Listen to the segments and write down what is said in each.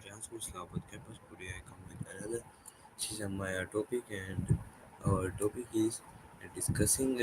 Transfer Islamabad campus. Today I come with another Sesame Maya topic, and our topic is discussing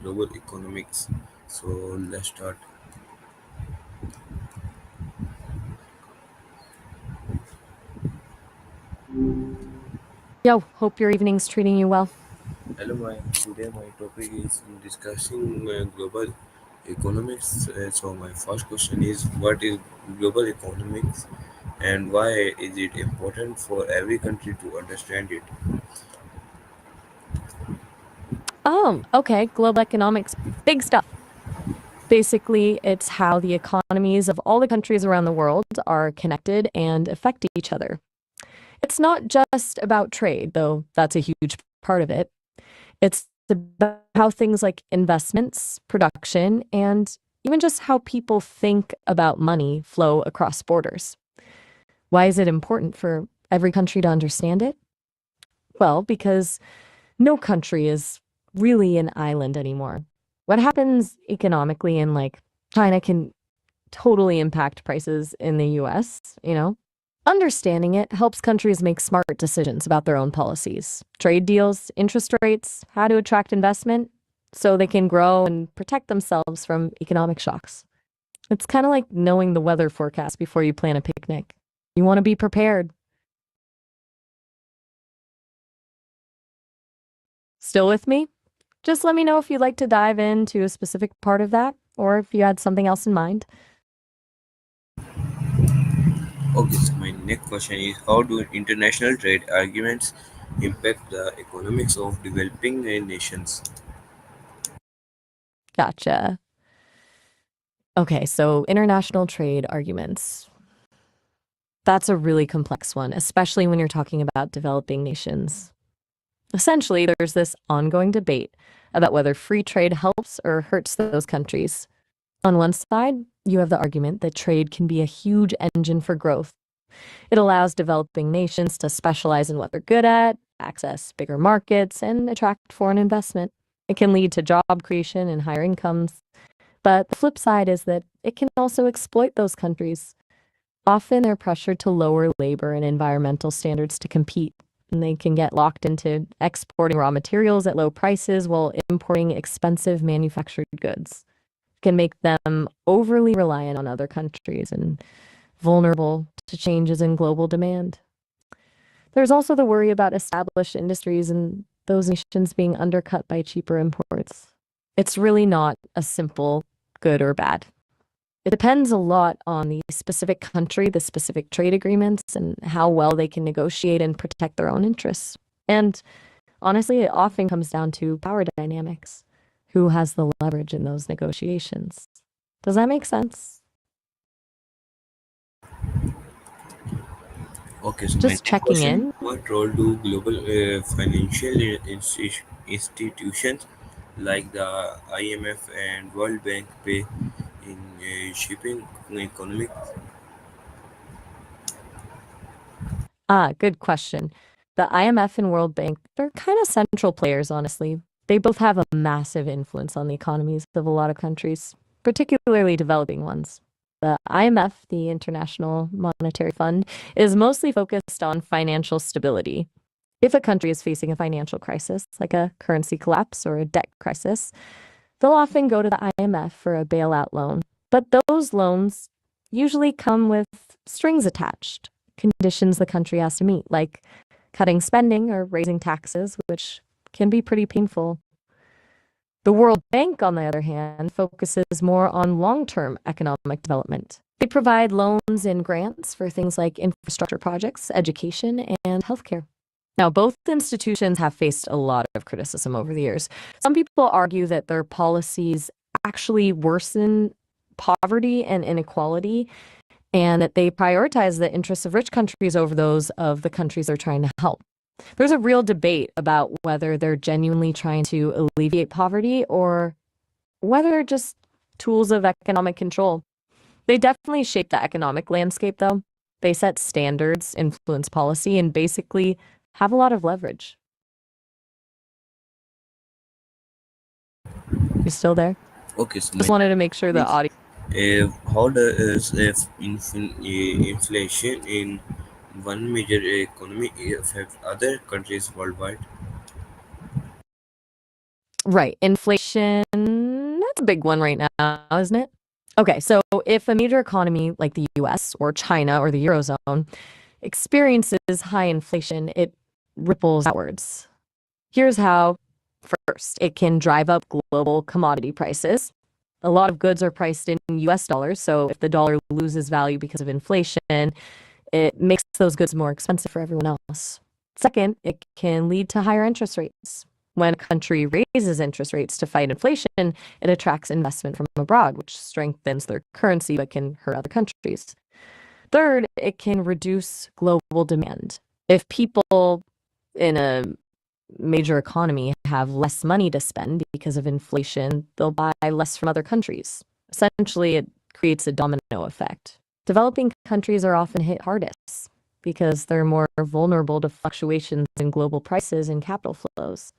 global economics. So let's start. Yo, hope your evening's treating you well. Hello, Maya. Today my topic is discussing global economics. So my first question is, what is global economics, and why is it important for every country to understand it? Okay, global economics, big stuff. Basically, it's how the economies of all the countries around the world are connected and affect each other. It's not just about trade, though that's a huge part of it. It's about how things like investments, production, and even just how people think about money flow across borders. Why is it important for every country to understand it? Well, because no country is really an island anymore. What happens economically in like China can totally impact prices in the US. Understanding it helps countries make smart decisions about their own policies, trade deals, interest rates, how to attract investment so they can grow and protect themselves from economic shocks. It's kind of like knowing the weather forecast before you plan a picnic. You want to be prepared. Still with me? Just let me know if you'd like to dive into a specific part of that or if you had something else in mind. Okay, so my next question is, how do international trade arguments impact the economics of developing nations? Gotcha. Okay, so international trade arguments. That's a really complex one, especially when you're talking about developing nations. Essentially, there's this ongoing debate about whether free trade helps or hurts those countries. On one side, you have the argument that trade can be a huge engine for growth. It allows developing nations to specialize in what they're good at, access bigger markets, and attract foreign investment. It can lead to job creation and higher incomes. But the flip side is that it can also exploit those countries. Often they're pressured to lower labor and environmental standards to compete, and they can get locked into exporting raw materials at low prices while importing expensive manufactured goods. It can make them overly reliant on other countries and vulnerable to changes in global demand. There's also the worry about established industries and those nations being undercut by cheaper imports. It's really not a simple good or bad. It depends a lot on the specific country, the specific trade agreements, and how well they can negotiate and protect their own interests. And honestly, it often comes down to power dynamics. Who has the leverage in those negotiations? Does that make sense? Okay, so my Just next checking question: in. what role do global financial institutions like the IMF and World Bank play in shaping economic? Good question. The IMF and World Bank, they're kind of central players, honestly. They both have a massive influence on the economies of a lot of countries, particularly developing ones. The IMF, the International Monetary Fund, is mostly focused on financial stability. If a country is facing a financial crisis, like a currency collapse or a debt crisis, they'll often go to the IMF for a bailout loan. But those loans usually come with strings attached, conditions the country has to meet, like cutting spending or raising taxes, which can be pretty painful. The World Bank, on the other hand, focuses more on long term economic development. They provide loans and grants for things like infrastructure projects, education, and healthcare. Now, both institutions have faced a lot of criticism over the years. Some people argue that their policies actually worsen poverty and inequality, and that they prioritize the interests of rich countries over those of the countries they're trying to help. There's a real debate about whether they're genuinely trying to alleviate poverty or whether they're just tools of economic control. They definitely shape the economic landscape, though. They set standards, influence policy, and basically have a lot of leverage. You still there? Okay, so Just wanted to make sure the audio. How does inflation in one major economy affect other countries worldwide? Right. Inflation, that's a big one right now, isn't it? Okay, so if a major economy like the US or China or the Eurozone experiences high inflation, it ripples outwards. Here's how. First, it can drive up global commodity prices. A lot of goods are priced in US dollars, so if the dollar loses value because of inflation, it makes those goods more expensive for everyone else. Second, it can lead to higher interest rates. When a country raises interest rates to fight inflation, it attracts investment from abroad, which strengthens their currency but can hurt other countries. Third, it can reduce global demand. If people in a major economy have less money to spend because of inflation, they'll buy less from other countries. Essentially, it creates a domino effect. Developing countries are often hit hardest because they're more vulnerable to fluctuations in global prices and capital flows.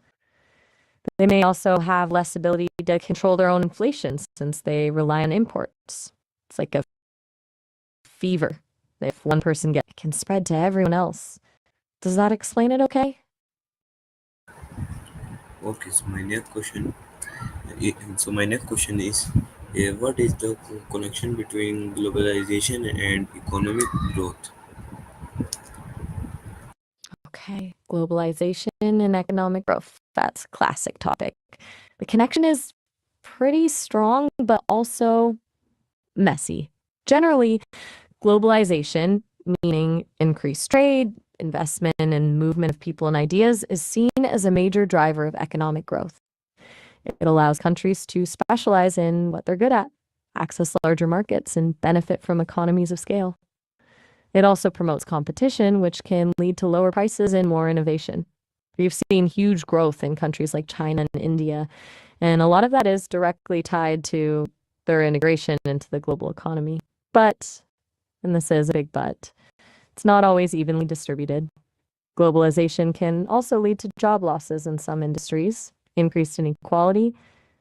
They may also have less ability to control their own inflation since they rely on imports. It's like a fever. If one person gets it can spread to everyone else. Does that explain it okay? Okay, so my next question is, what is the connection between globalization and economic growth? Okay, globalization and economic growth. That's a classic topic. The connection is pretty strong, but also messy. Generally, globalization, meaning increased trade, investment, and movement of people and ideas, is seen as a major driver of economic growth. It allows countries to specialize in what they're good at, access larger markets, and benefit from economies of scale. It also promotes competition, which can lead to lower prices and more innovation. We've seen huge growth in countries like China and India, and a lot of that is directly tied to their integration into the global economy. But, and this is a big but, it's not always evenly distributed. Globalization can also lead to job losses in some industries, increased inequality,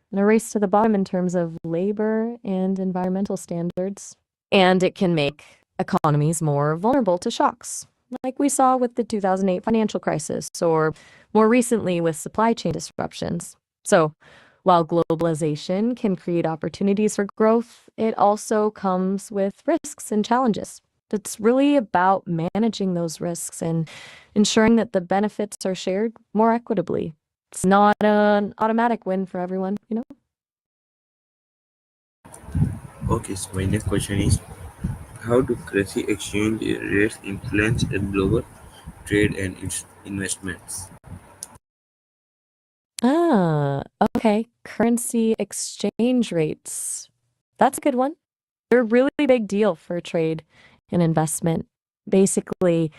and a race to the bottom in terms of labor and environmental standards. And it can make economies more vulnerable to shocks, like we saw with the 2008 financial crisis or more recently with supply chain disruptions. So, while globalization can create opportunities for growth, it also comes with risks and challenges. It's really about managing those risks and ensuring that the benefits are shared more equitably. It's not an automatic win for everyone, you know? Okay, so my next question is, how do currency exchange rates influence global trade and its investments? Ah, okay. Currency exchange rates. That's a good one. They're a really big deal for trade and investment. Basically,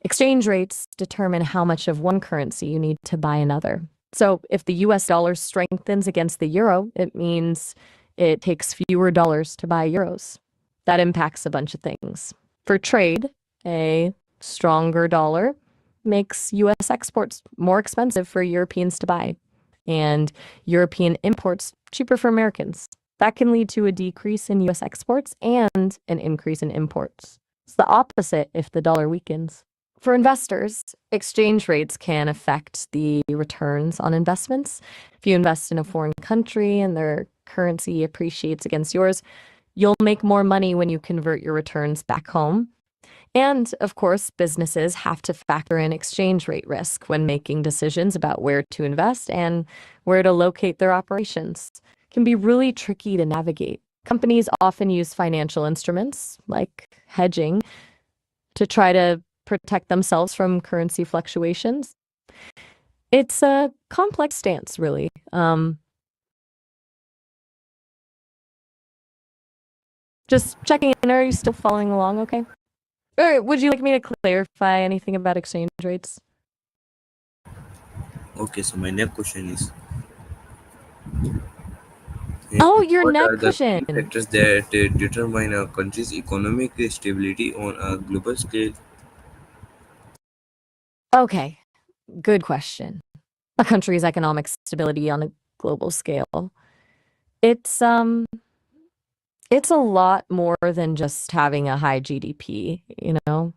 exchange rates determine how much of one currency you need to buy another. So if the US dollar strengthens against the euro, it means it takes fewer dollars to buy euros. That impacts a bunch of things. For trade, a stronger dollar makes US exports more expensive for Europeans to buy, and European imports cheaper for Americans. That can lead to a decrease in US exports and an increase in imports. It's the opposite if the dollar weakens. For investors, exchange rates can affect the returns on investments. If you invest in a foreign country and their currency appreciates against yours, you'll make more money when you convert your returns back home. And of course, businesses have to factor in exchange rate risk when making decisions about where to invest and where to locate their operations. It can be really tricky to navigate. Companies often use financial instruments like hedging to try to protect themselves from currency fluctuations. It's a complex stance, really. Just checking in. Are you still following along okay? Or would you like me to clarify anything about exchange rates? Okay, so my next question is, Oh, your what neck are the cushion. key factors that determine a country's economic stability on a global scale? Okay, good question. A country's economic stability on a global scale. It's It's a lot more than just having a high GDP, you know?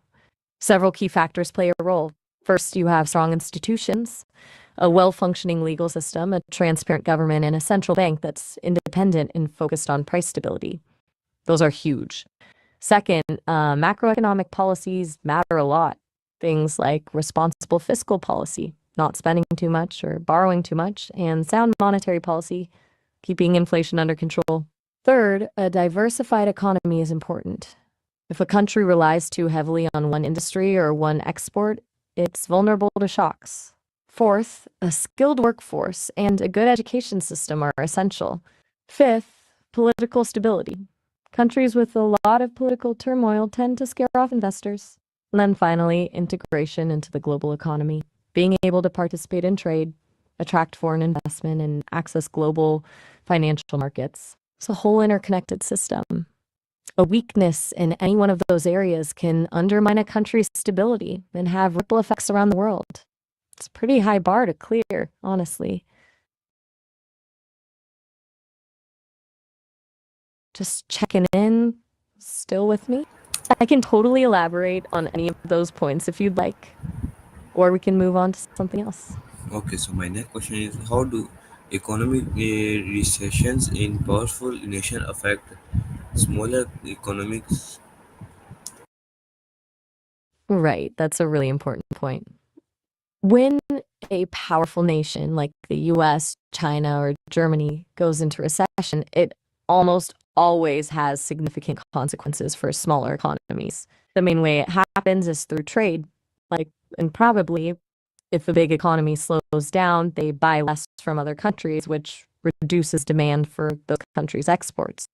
Several key factors play a role. First, you have strong institutions, a well functioning legal system, a transparent government, and a central bank that's independent and focused on price stability. Those are huge. Second, macroeconomic policies matter a lot. Things like responsible fiscal policy, not spending too much or borrowing too much, and sound monetary policy, keeping inflation under control. Third, a diversified economy is important. If a country relies too heavily on one industry or one export, it's vulnerable to shocks. Fourth, a skilled workforce and a good education system are essential. Fifth, political stability. Countries with a lot of political turmoil tend to scare off investors. And then finally, integration into the global economy. Being able to participate in trade, attract foreign investment, and access global financial markets. It's a whole interconnected system. A weakness in any one of those areas can undermine a country's stability and have ripple effects around the world. It's a pretty high bar to clear, honestly. Just checking in. Still with me? I can totally elaborate on any of those points if you'd like, or we can move on to something else. Okay, so my next question is how do economic recessions in powerful nations affect smaller economics? Right, that's a really important point. When a powerful nation like the US, China, or Germany goes into recession, it almost always has significant consequences for smaller economies. The main way it happens is through trade. Like, and probably if a big economy slows down, they buy less from other countries, which reduces demand for those countries' exports.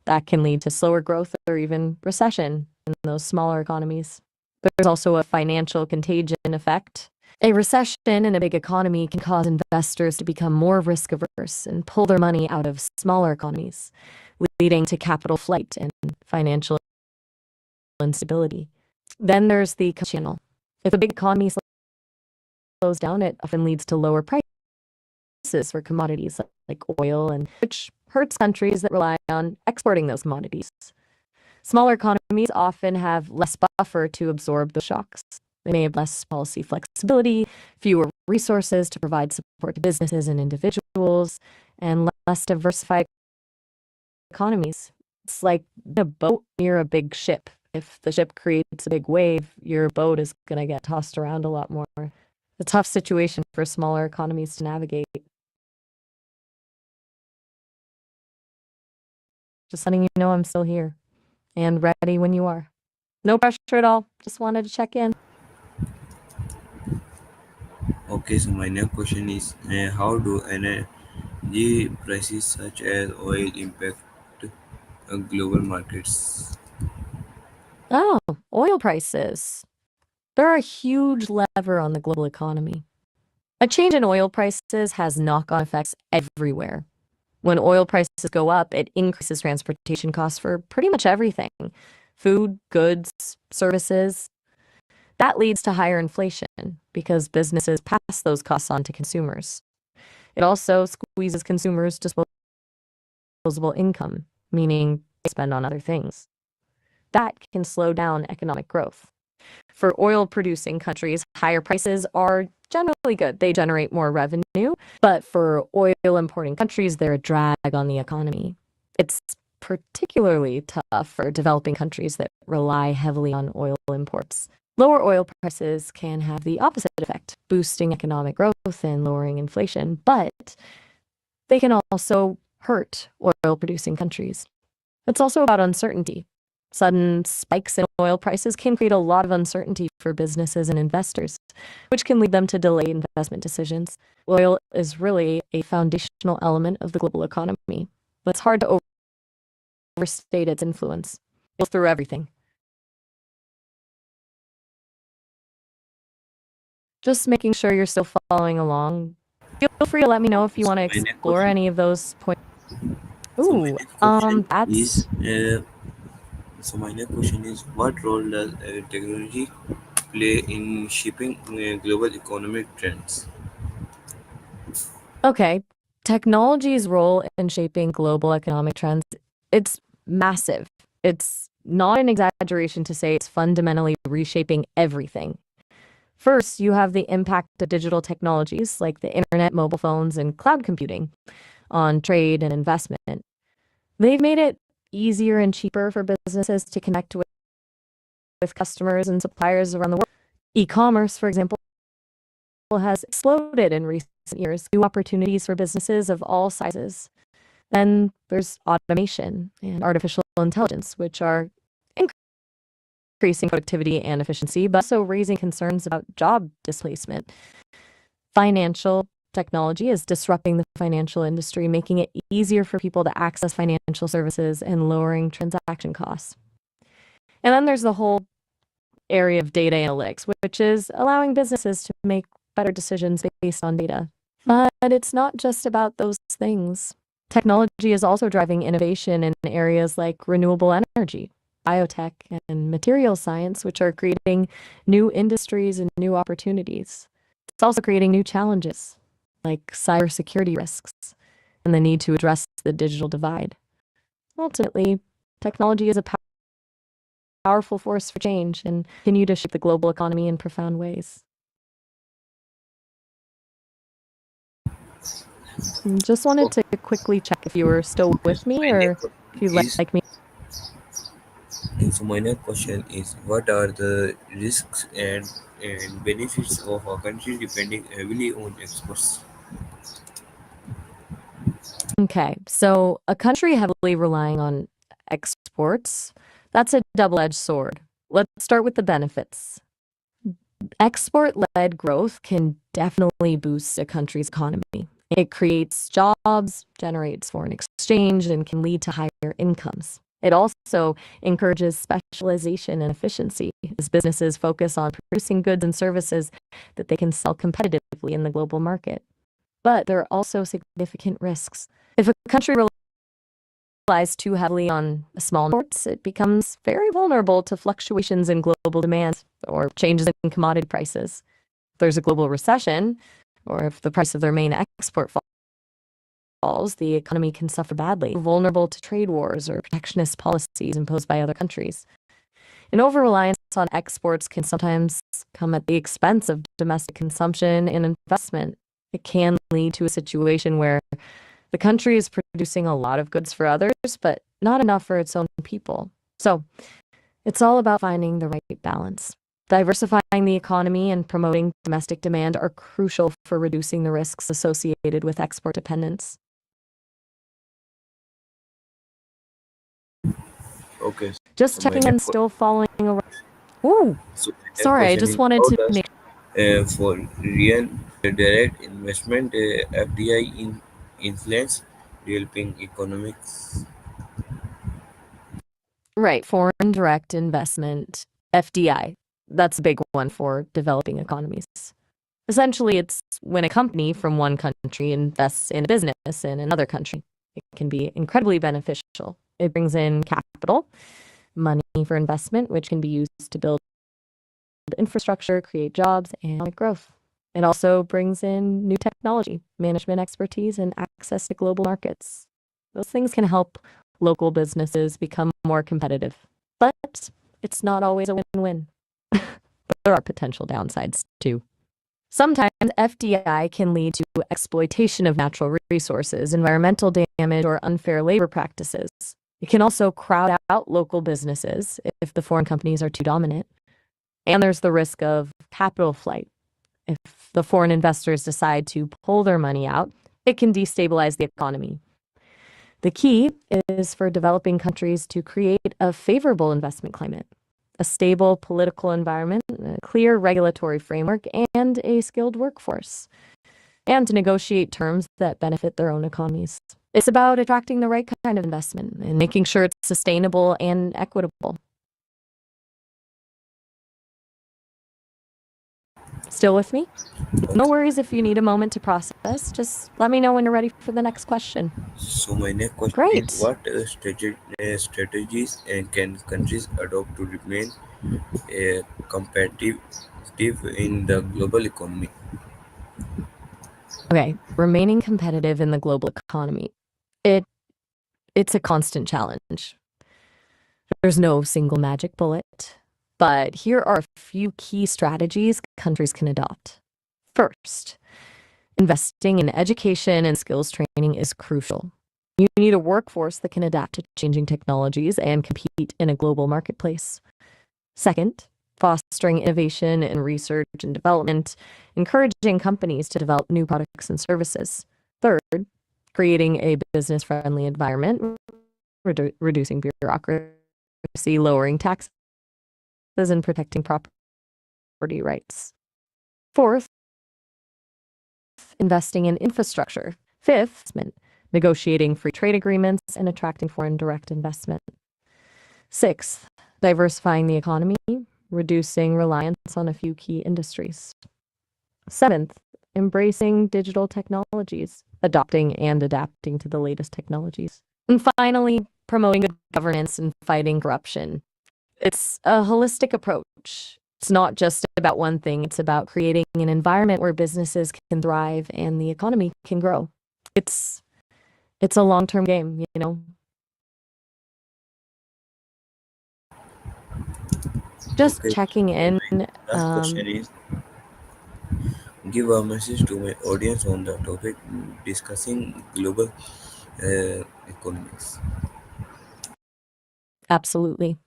That can lead to slower growth or even recession in those smaller economies. There's also a financial contagion effect. A recession in a big economy can cause investors to become more risk averse and pull their money out of smaller economies, leading to capital flight and financial instability. Then there's the channel. If a big economy slows down, it often leads to lower prices for commodities like oil, and which hurts countries that rely on exporting those commodities. Smaller economies often have less buffer to absorb the shocks. They may have less policy flexibility, fewer resources to provide support to businesses and individuals, and less diversified economies. It's like a boat near a big ship. If the ship creates a big wave, your boat is going to get tossed around a lot more. It's a tough situation for smaller economies to navigate. Just letting you know I'm still here and ready when you are. No pressure at all. Just wanted to check in. Okay, so my next question is how do energy prices such as oil impact global markets? Oh, oil prices. They're a huge lever on the global economy. A change in oil prices has knock on effects everywhere. When oil prices go up, it increases transportation costs for pretty much everything: food, goods, services. That leads to higher inflation because businesses pass those costs on to consumers. It also squeezes consumers' disposable income, meaning they spend on other things. That can slow down economic growth. For oil producing countries, higher prices are generally good. They generate more revenue. But for oil importing countries, they're a drag on the economy. It's particularly tough for developing countries that rely heavily on oil imports. Lower oil prices can have the opposite effect, boosting economic growth and lowering inflation, but they can also hurt oil producing countries. It's also about uncertainty. Sudden spikes in oil prices can create a lot of uncertainty for businesses and investors, which can lead them to delay investment decisions. Oil is really a foundational element of the global economy, but it's hard to overstate its influence. It's through everything. Just making sure you're still following along. Feel free to let me know if you So want to my next explore question. any of those points. So my Ooh, next question is. that's So my next question is, what role does technology play in shaping global economic trends? okay. Technology's role in shaping global economic trends, it's massive. It's not an exaggeration to say it's fundamentally reshaping everything. First, you have the impact of digital technologies like the internet, mobile phones, and cloud computing on trade and investment. They've made it easier and cheaper for businesses to connect with customers and suppliers around the world. E-commerce, for example, has exploded in recent years, new opportunities for businesses of all sizes. Then there's automation and artificial intelligence, which are increasing productivity and efficiency, but also raising concerns about job displacement. Financial technology is disrupting the financial industry, making it easier for people to access financial services and lowering transaction costs. And then there's the whole area of data analytics, which is allowing businesses to make better decisions based on data. But it's not just about those things. Technology is also driving innovation in areas like renewable energy, biotech, and material science, which are creating new industries and new opportunities. It's also creating new challenges like cybersecurity risks and the need to address the digital divide. Ultimately, technology is a powerful force for change and continue to shape the global economy in profound ways. Just wanted to quickly check if you were still Okay, with me or if you'd like me. my next question is what are the risks and benefits of a country depending heavily on exports? Okay, so a country heavily relying on exports, that's a double-edged sword. Let's start with the benefits. Export-led growth can definitely boost a country's economy. It creates jobs, generates foreign exchange, and can lead to higher incomes. It also encourages specialization and efficiency as businesses focus on producing goods and services that they can sell competitively in the global market. But there are also significant risks. If a country relies too heavily on small imports, it becomes very vulnerable to fluctuations in global demand or changes in commodity prices. If there's a global recession, or if the price of their main export falls, the economy can suffer badly, vulnerable to trade wars or protectionist policies imposed by other countries. An over-reliance on exports can sometimes come at the expense of domestic consumption and investment. It can lead to a situation where the country is producing a lot of goods for others, but not enough for its own people. So it's all about finding the right balance. Diversifying the economy and promoting domestic demand are crucial for reducing the risks associated with export dependence. Okay, Just so my checking and next still following around. Ooh, so my next sorry, I question just is wanted how to does make for real direct investment FDI influence developing economics? right, foreign direct investment, FDI. That's a big one for developing economies. Essentially, it's when a company from one country invests in a business in another country. It can be incredibly beneficial. It brings in capital, money for investment, which can be used to build infrastructure, create jobs, and economic growth. It also brings in new technology, management expertise, and access to global markets. Those things can help local businesses become more competitive. But it's not always a win-win. There are potential downsides too. Sometimes FDI can lead to exploitation of natural resources, environmental damage, or unfair labor practices. It can also crowd out local businesses if the foreign companies are too dominant. And there's the risk of capital flight. If the foreign investors decide to pull their money out, it can destabilize the economy. The key is for developing countries to create a favorable investment climate, a stable political environment, a clear regulatory framework, and a skilled workforce, and to negotiate terms that benefit their own economies. It's about attracting the right kind of investment and making sure it's sustainable and equitable. Still with me? No Okay. worries if you need a moment to process. Just let me know when you're ready for the next question. So my next question is Great. what strategies can countries adopt to remain competitive in the global economy? Okay, remaining competitive in the global economy. It it's a constant challenge. There's no single magic bullet, but here are a few key strategies countries can adopt. First, investing in education and skills training is crucial. You need a workforce that can adapt to changing technologies and compete in a global marketplace. Second, fostering innovation in research and development, encouraging companies to develop new products and services. Third, creating a business friendly environment, reducing bureaucracy, lowering taxes, and protecting property rights. Fourth, investing in infrastructure. Fifth, negotiating free trade agreements and attracting foreign direct investment. Sixth, diversifying the economy, reducing reliance on a few key industries. Seventh, embracing digital technologies, adopting and adapting to the latest technologies. And finally, promoting good governance and fighting corruption. It's a holistic approach. It's not just about one thing, it's about creating an environment where businesses can thrive and the economy can grow. It's it's a long-term game, you know. Just Okay, checking so in. my last question is, give a message to my audience on the topic discussing global economics. Absolutely.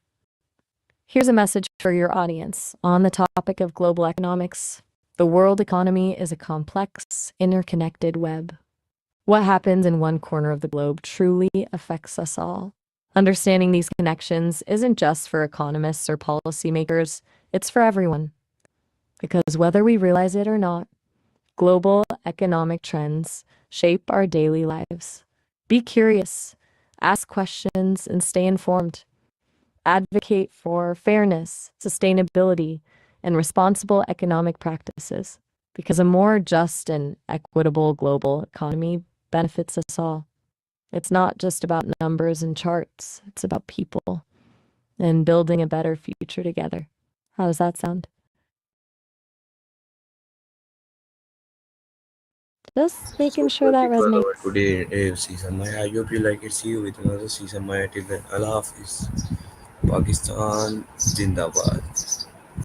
Here's a message for your audience on the topic of global economics. The world economy is a complex, interconnected web. What happens in one corner of the globe truly affects us all. Understanding these connections isn't just for economists or policymakers, it's for everyone. Because whether we realize it or not, global economic trends shape our daily lives. Be curious, ask questions, and stay informed. Advocate for fairness, sustainability, and responsible economic practices, because a more just and equitable global economy benefits us all. It's not just about numbers and charts, it's about people and building a better future together. How does that sound? Just making So sure that it was our resonates. today Sesame Maya. I hope you like it. See you with another Sesame Maya. Till then, Allah Hafiz. Pakistan Zindabad.